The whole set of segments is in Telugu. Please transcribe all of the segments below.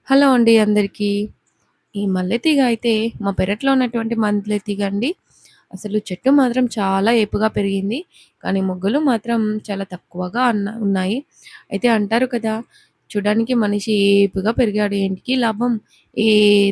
హలో అండి అందరికీ. ఈ మల్లె తీగ అయితే మా పెరట్లో ఉన్నటువంటి మల్లె తీగ అండి. అసలు చెట్టు మాత్రం చాలా ఏపుగా పెరిగింది. కానీ మొగ్గలు మాత్రం చాలా తక్కువగా ఉన్నాయి. అయితే అంటారు కదా! చూడడానికి మనిషి ఏపుగా పెరిగాడు ఏంటికి లాభం? ఏ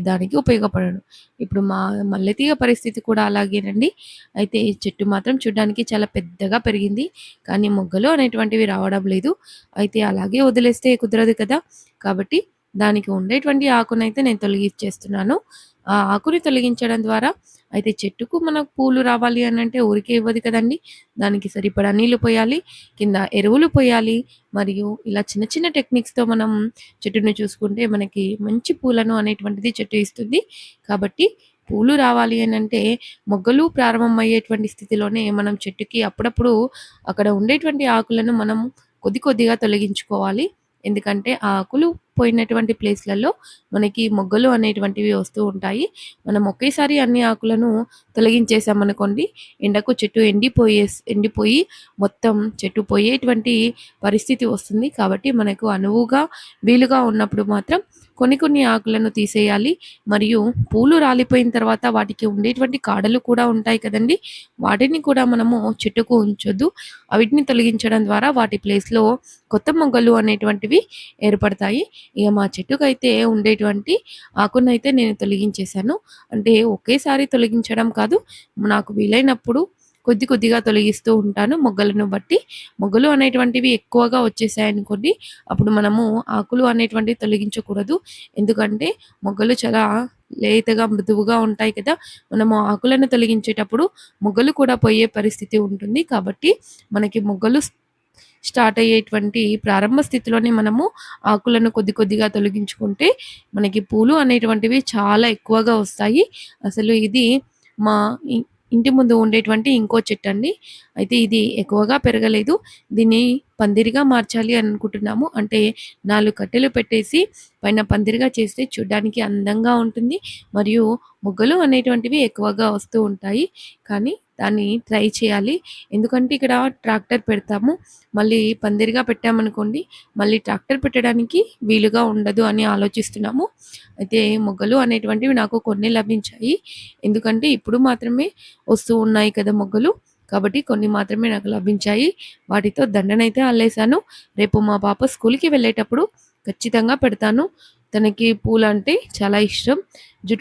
దానికి ఉపయోగపడడు. ఇప్పుడు మా మల్లె తీగ పరిస్థితి కూడా అలాగేనండి. అయితే ఈ చెట్టు మాత్రం చూడ్డానికి చాలా పెద్దగా పెరిగింది. కానీ మొగ్గలు అనేటువంటివి రావడం లేదు. అయితే అలాగే వదిలేస్తే కుదరదు కదా! కాబట్టి దానికి ఉండేటువంటి ఆకునైతే నేను తొలగిచ్చేస్తున్నాను. ఆ ఆకుని తొలగించడం ద్వారా అయితే చెట్టుకు మనకు పూలు రావాలి అనంటే ఊరికే ఇవ్వదు కదండీ! దానికి సరిపడా నీళ్లు పోయాలి, కింద ఎరువులు పోయాలి. మరియు ఇలా చిన్న చిన్న టెక్నిక్స్‌తో మనం చెట్టుని చూసుకుంటే మనకి మంచి పూలను అనేటువంటిది చెట్టు ఇస్తుంది. కాబట్టి పూలు రావాలి అనంటే మొగ్గలు ప్రారంభమయ్యేటువంటి స్థితిలోనే మనం చెట్టుకి అప్పుడప్పుడు అక్కడ ఉండేటువంటి ఆకులను మనం కొద్ది కొద్దిగా తొలగించుకోవాలి. ఎందుకంటే ఆ ఆకులు పోయినటువంటి ప్లేస్‌లలో మనకి మొగ్గలు అనేటువంటివి వస్తూ ఉంటాయి. మనం ఒకేసారి అన్ని ఆకులను తొలగించేసామనుకోండి, ఎండకు చెట్టు ఎండిపోయి మొత్తం చెట్టు పోయేటువంటి పరిస్థితి వస్తుంది. కాబట్టి మనకు అనువుగా, వీలుగా ఉన్నప్పుడు మాత్రం కొన్ని కొన్ని ఆకులను తీసేయాలి. మరియు పూలు రాలిపోయిన తర్వాత వాటికి ఉండేటువంటి కాడలు కూడా ఉంటాయి కదండీ! వాటిని కూడా మనము చెట్టుకు ఉంచొద్దు. వీటిని తొలగించడం ద్వారా వాటి ప్లేస్‌లో కొత్త మొగ్గలు అనేటువంటివి ఏర్పడతాయి. ఇక మా చెట్టుకైతే ఉండేటువంటి ఆకునైతే నేను తొలగించేశాను. అంటే ఒకేసారి తొలగించడం కాదు. నాకు వీలైనప్పుడు కొద్ది కొద్దిగా తొలగిస్తూ ఉంటాను మొగ్గలను బట్టి. మొగ్గలు అనేటువంటివి ఎక్కువగా వచ్చేసాయనుకోండి, అప్పుడు మనము ఆకులు అనేటువంటివి తొలగించకూడదు. ఎందుకంటే మొగ్గలు చాలా లేతగా, మృదువుగా ఉంటాయి కదా! మనము ఆకులను తొలగించేటప్పుడు మొగ్గలు కూడా పోయే పరిస్థితి ఉంటుంది. కాబట్టి మనకి మొగ్గలు స్టార్ట్ అయ్యేటువంటి ప్రారంభ స్థితిలోనే మనము ఆకులను కొద్ది కొద్దిగా తొలగించుకుంటే మనకి పూలు అనేటువంటివి చాలా ఎక్కువగా వస్తాయి. అసలు ఇది మా ఇ ఇంటి ముందు ఉండేటువంటి ఇంకో చెట్టండి. అయితే ఇది ఎక్కువగా పెరగలేదు. దీన్ని పందిరిగా మార్చాలి అని అనుకుంటున్నాము. అంటే 4 కట్టెలు పెట్టేసి పైన పందిరిగా చేస్తే చూడ్డానికి అందంగా ఉంటుంది. మరియు మొగ్గలు అనేటువంటివి ఎక్కువగా వస్తూ ఉంటాయి. కానీ దాన్ని ట్రై చేయాలి. ఎందుకంటే ఇక్కడ ట్రాక్టర్ పెడతాము. మళ్ళీ పందిరిగా పెట్టామనుకోండి, మళ్ళీ ట్రాక్టర్ పెట్టడానికి వీలుగా ఉండదు అని ఆలోచిస్తున్నాము. అయితే మొగ్గలు అనేటువంటివి నాకు కొన్ని లభించాయి. ఎందుకంటే ఇప్పుడు మాత్రమే వస్తూ ఉన్నాయి కదా మొగ్గలు. కాబట్టి కొన్ని మాత్రమే నాకు లభించాయి. వాటితో దండనైతే అల్లేశాను. రేపు మా పాప స్కూల్‌కి వెళ్ళేటప్పుడు ఖచ్చితంగా పెడతాను. తనకి పూలంటే చాలా ఇష్టం. జుట్లు